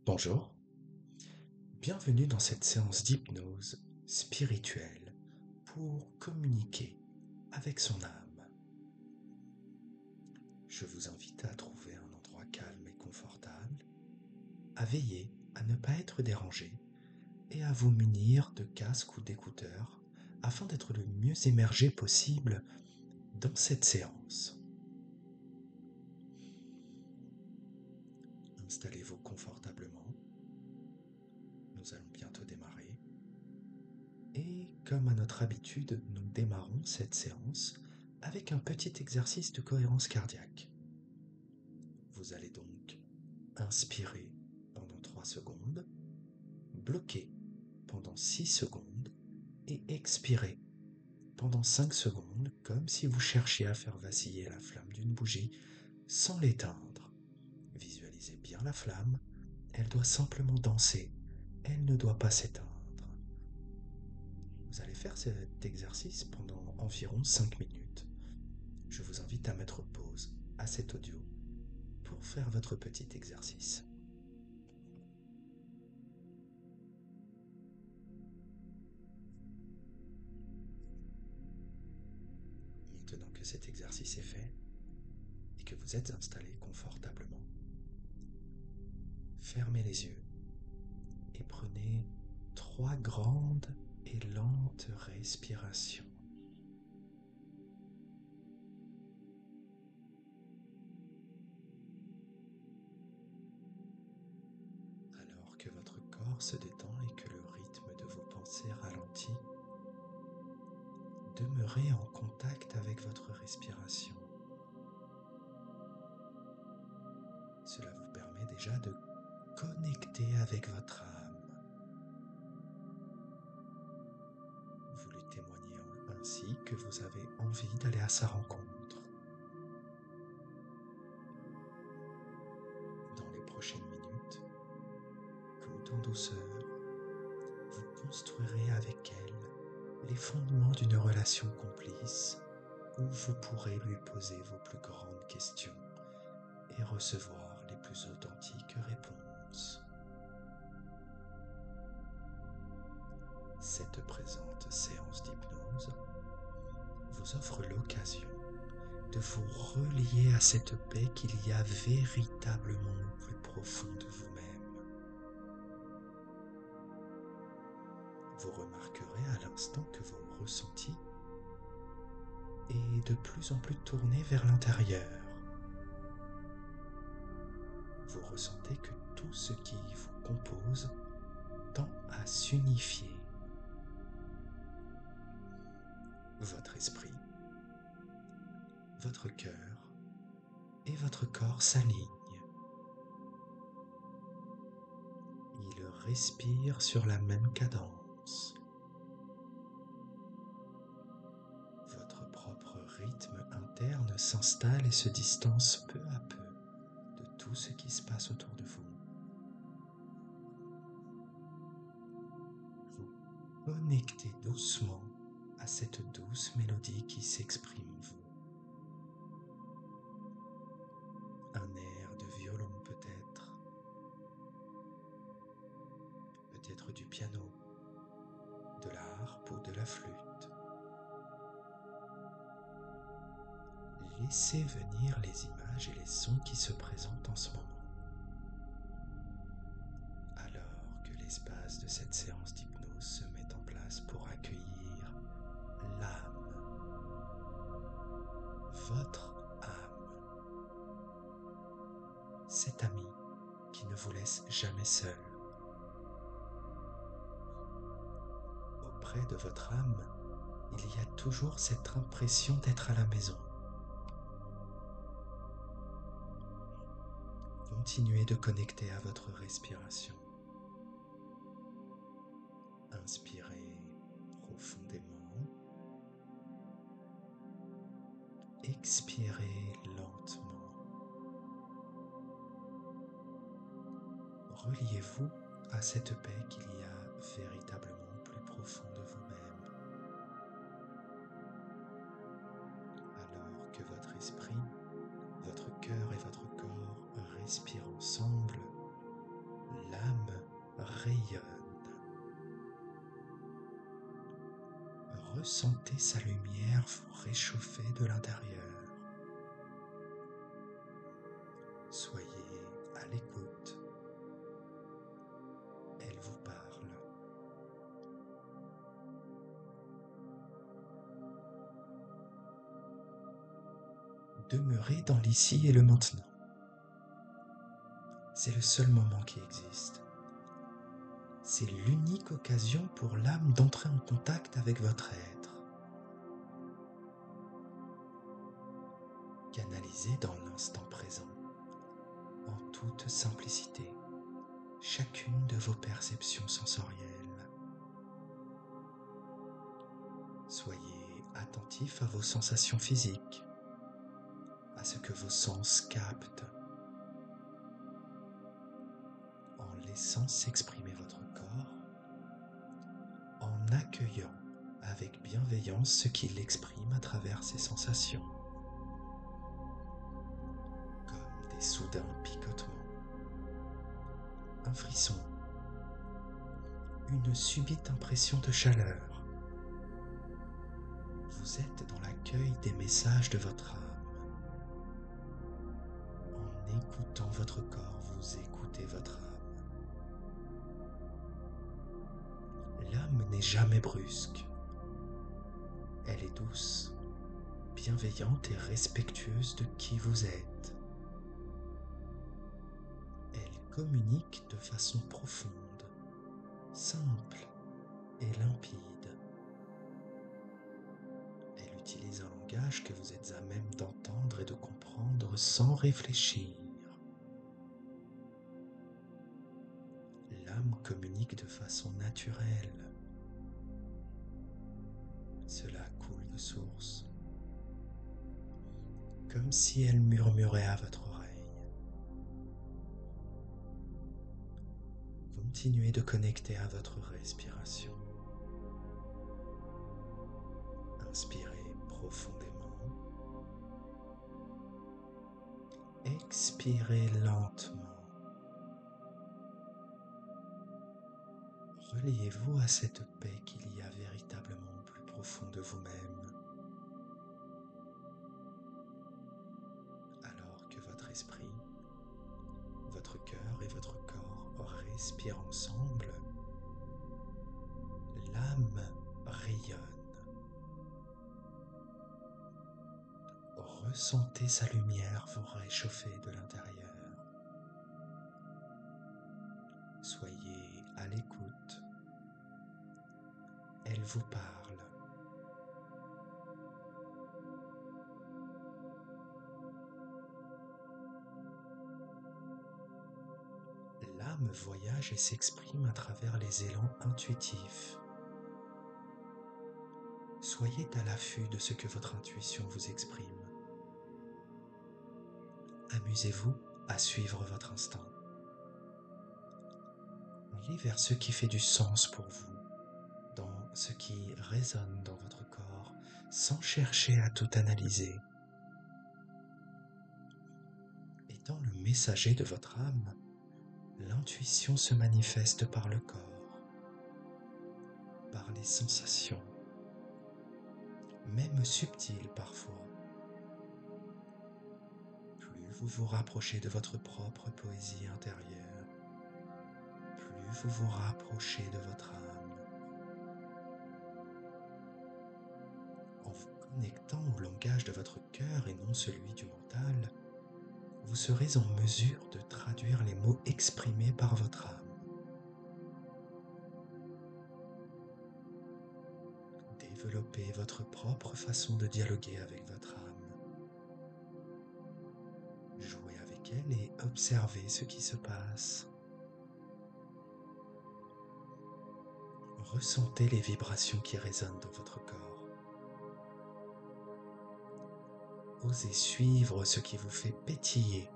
Bonjour, bienvenue dans cette séance d'hypnose spirituelle pour communiquer avec son âme. Je vous invite à trouver un endroit calme et confortable, à veiller à ne pas être dérangé et à vous munir de casque ou d'écouteurs afin d'être le mieux immergé possible dans cette séance. Installez-vous confortablement, nous allons bientôt démarrer. Et comme à notre habitude, nous démarrons cette séance avec un petit exercice de cohérence cardiaque. Vous allez donc inspirer pendant 3 secondes, bloquer pendant 6 secondes et expirer pendant 5 secondes comme si vous cherchiez à faire vaciller la flamme d'une bougie sans l'éteindre. Visualisez bien la flamme, elle doit simplement danser, elle ne doit pas s'éteindre. Vous allez faire cet exercice pendant environ 5 minutes. Je vous invite à mettre pause à cet audio pour faire votre petit exercice. Maintenant que cet exercice est fait et que vous êtes installé confortablement, fermez les yeux et prenez 3 grandes et lentes respirations. Alors que votre corps se détend et que le rythme de vos pensées ralentit, demeurez en contact avec votre respiration. Cela vous permet déjà de connecter avec votre âme. Vous lui témoignez ainsi que vous avez envie d'aller à sa rencontre. Dans les prochaines minutes, tout en douceur, vous construirez avec elle les fondements d'une relation complice où vous pourrez lui poser vos plus grandes questions et recevoir les plus authentiques réponses. Cette présente séance d'hypnose vous offre l'occasion de vous relier à cette paix qu'il y a véritablement au plus profond de vous-même. Vous remarquerez à l'instant que vos ressentis est de plus en plus tourné vers l'intérieur. Vous ressentez que tout ce qui vous compose tend à s'unifier. Votre esprit, votre cœur et votre corps s'alignent. Ils respirent sur la même cadence. Votre propre rythme interne s'installe et se distance peu à peu de tout ce qui se passe autour de vous. Vous connectez doucement à cette douce mélodie qui s'exprime en vous. Un air de violon peut-être du piano, de la harpe ou de la flûte. Laissez venir les images et les sons qui se présentent en ce moment. Alors que l'espace de cette séance d'hypnose se met en place pour accueillir l'âme, votre âme, cet ami qui ne vous laisse jamais seul. Auprès de votre âme, il y a toujours cette impression d'être à la maison. Continuez de connecter à votre respiration. Inspirez profondément. Expirez lentement. Reliez-vous à cette paix qu'il y a véritablement au plus profond de vous-même. Alors que votre esprit, votre cœur et votre corps respirent ensemble, l'âme rayonne. Ressentez sa lumière vous réchauffer de l'intérieur. Soyez à l'écoute. Elle vous parle. Demeurez dans l'ici et le maintenant. C'est le seul moment qui existe. C'est l'unique occasion pour l'âme d'entrer en contact avec votre être. Canalisez dans l'instant présent, en toute simplicité, chacune de vos perceptions sensorielles. Soyez attentif à vos sensations physiques, à ce que vos sens captent, en laissant s'exprimer votre corps, en accueillant avec bienveillance ce qu'il exprime à travers ses sensations, comme des soudains picotements, un frisson, une subite impression de chaleur. Vous êtes dans l'accueil des messages de votre âme. En écoutant votre corps, vous écoutez votre âme. L'âme n'est jamais brusque. Elle est douce, bienveillante et respectueuse de qui vous êtes. Elle communique de façon profonde, simple et limpide. Elle utilise un langage que vous êtes à même d'entendre et de comprendre sans réfléchir. L'âme communique de façon naturelle. Cela coule de source, comme si elle murmurait à votre oreille. Continuez de connecter à votre respiration. Inspirez profondément. Expirez lentement. Reliez-vous à cette paix qu'il y a véritablement au plus profond de vous-même. Alors que votre esprit, votre cœur et votre corps respirent ensemble, l'âme rayonne. Ressentez sa lumière vous réchauffer de l'intérieur. Soyez à l'écoute. Elle vous parle. L'âme voyage et s'exprime à travers les élans intuitifs. Soyez à l'affût de ce que votre intuition vous exprime. Amusez-vous à suivre votre instinct. Allez vers ce qui fait du sens pour vous, dans ce qui résonne dans votre corps, sans chercher à tout analyser. Étant le messager de votre âme, l'intuition se manifeste par le corps, par les sensations, même subtiles parfois. Plus vous vous rapprochez de votre propre poésie intérieure, plus vous vous rapprochez de votre âme. En vous connectant au langage de votre cœur et non celui du mental, vous serez en mesure de traduire les mots exprimés par votre âme. Développez votre propre façon de dialoguer avec votre âme. Jouez avec elle et observez ce qui se passe. Ressentez les vibrations qui résonnent dans votre corps. Osez suivre ce qui vous fait pétiller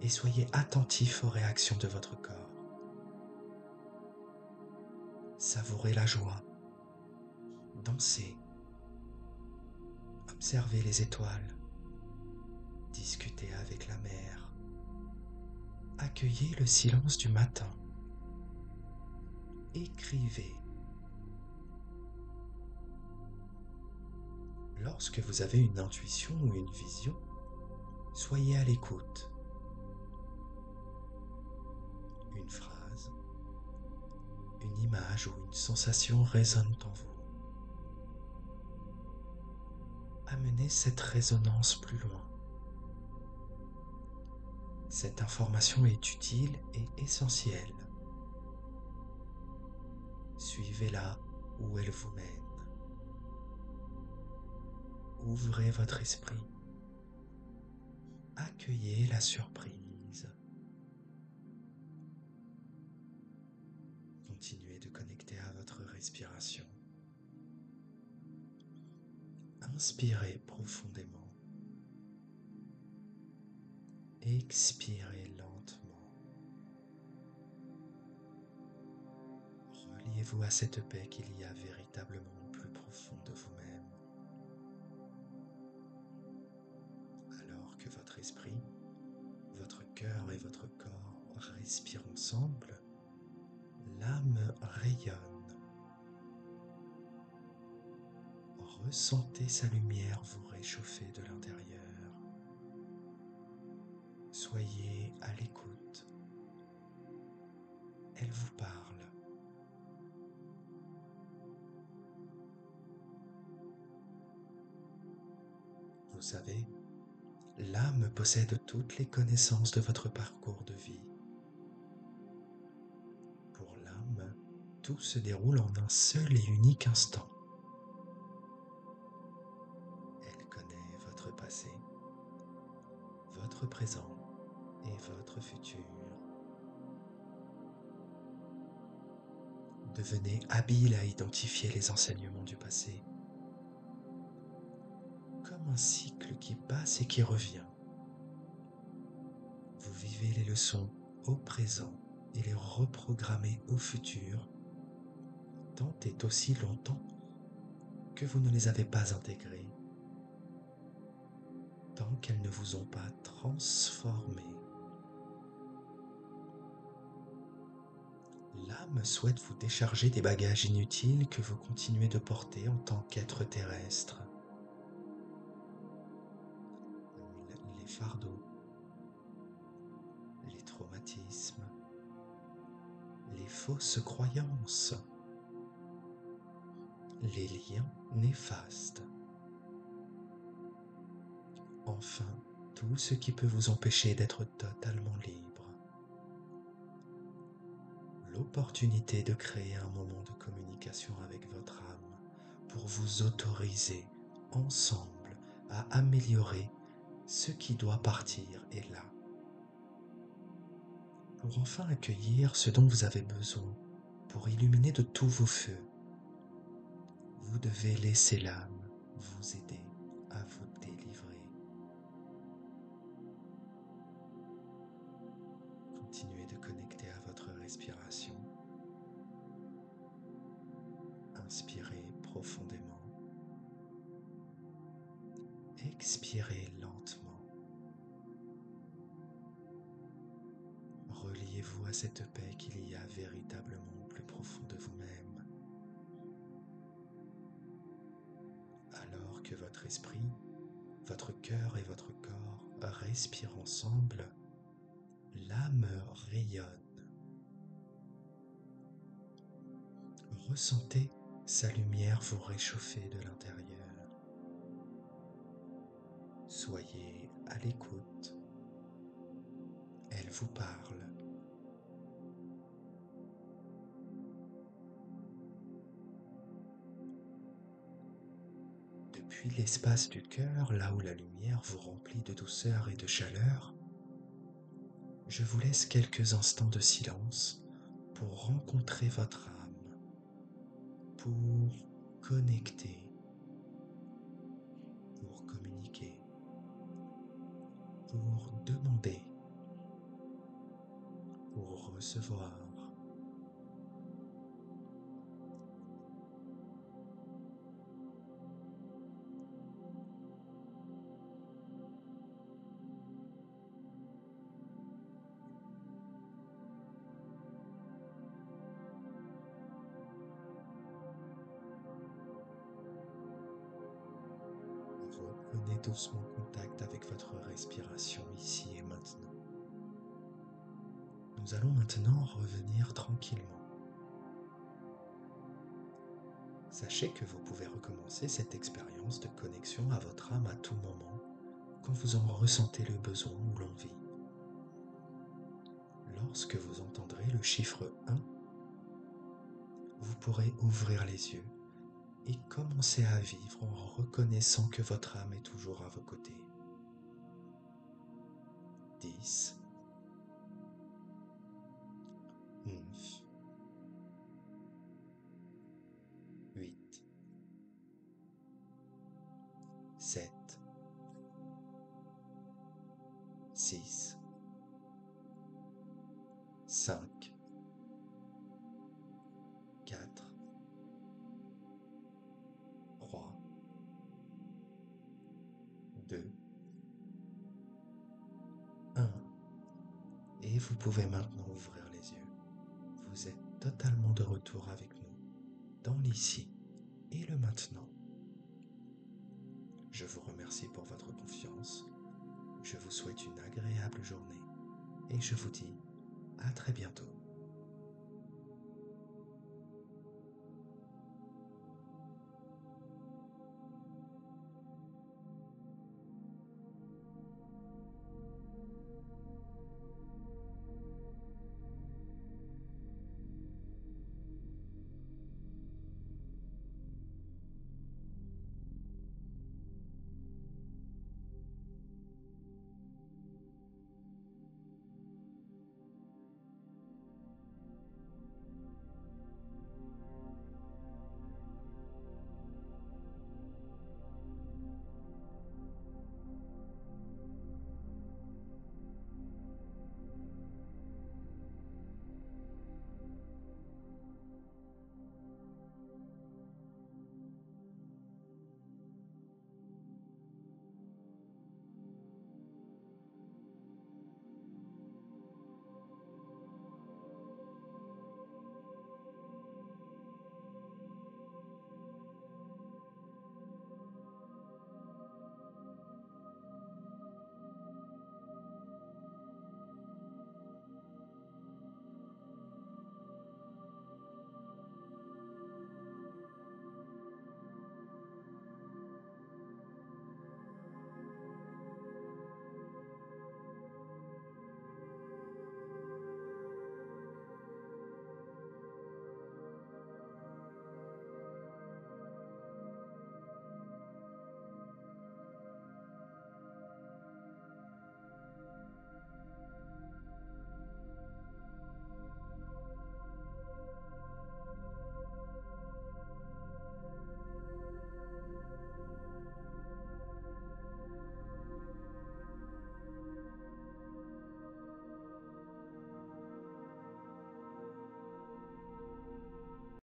et soyez attentif aux réactions de votre corps. Savourez la joie. Dansez. Observez les étoiles. Discutez avec la mer. Accueillez le silence du matin. écrivez. Lorsque vous avez une intuition ou une vision, soyez à l'écoute. Une phrase, une image ou une sensation résonne en vous. Amenez cette résonance plus loin. Cette information est utile et essentielle. Suivez-la où elle vous mène. Ouvrez votre esprit. Accueillez la surprise. Continuez de connecter à votre respiration. Inspirez profondément. Expirez lentement. Reliez-vous à cette paix qu'il y a véritablement au plus profond de vous-même. Alors que votre esprit, votre cœur et votre corps respirent ensemble, l'âme rayonne. Ressentez sa lumière vous réchauffer de l'intérieur. Soyez à l'écoute. Elle vous parle. Vous savez, l'âme possède toutes les connaissances de votre parcours de vie. Pour l'âme, tout se déroule en un seul et unique instant. Elle connaît votre passé, votre présent et votre futur. Devenez habile à identifier les enseignements du passé, comme un cycle qui passe et qui revient. Vous vivez les leçons au présent et les reprogrammez au futur, tant et aussi longtemps que vous ne les avez pas intégrées, tant qu'elles ne vous ont pas transformé. L'âme souhaite vous décharger des bagages inutiles que vous continuez de porter en tant qu'être terrestre. Les fardeaux, les traumatismes, les fausses croyances, les liens néfastes. Enfin, tout ce qui peut vous empêcher d'être totalement libre. L'opportunité de créer un moment de communication avec votre âme pour vous autoriser ensemble à améliorer ce qui doit partir est là. Pour enfin accueillir ce dont vous avez besoin, pour illuminer de tous vos feux, vous devez laisser l'âme vous aider à vous délivrer. Continuez de connecter à votre respiration. Inspirez profondément. Expirez lentement. Reliez-vous à cette paix qu'il y a véritablement au plus profond de vous-même. Alors que votre esprit, votre cœur et votre corps respirent ensemble, l'âme rayonne. Ressentez sa lumière vous réchauffer de l'intérieur. Soyez à l'écoute. Elle vous parle. Depuis l'espace du cœur, là où la lumière vous remplit de douceur et de chaleur, je vous laisse quelques instants de silence pour rencontrer votre âme, pour connecter, pour communiquer, pour demander, pour recevoir. doucement contact avec votre respiration ici et maintenant. Nous allons maintenant revenir tranquillement. Sachez que vous pouvez recommencer cette expérience de connexion à votre âme à tout moment, quand vous en ressentez le besoin ou l'envie. Lorsque vous entendrez le chiffre 1, vous pourrez ouvrir les yeux et commencer à vivre en reconnaissant que votre âme est toujours à vos côtés. 10, 9, 8, 7, 6, 5, 4, 3, 2, 1. Et vous pouvez maintenant ouvrir les yeux. Vous êtes totalement de retour avec nous, dans l'ici et le maintenant. Je vous remercie pour votre confiance. Je vous souhaite une agréable journée et je vous dis à très bientôt.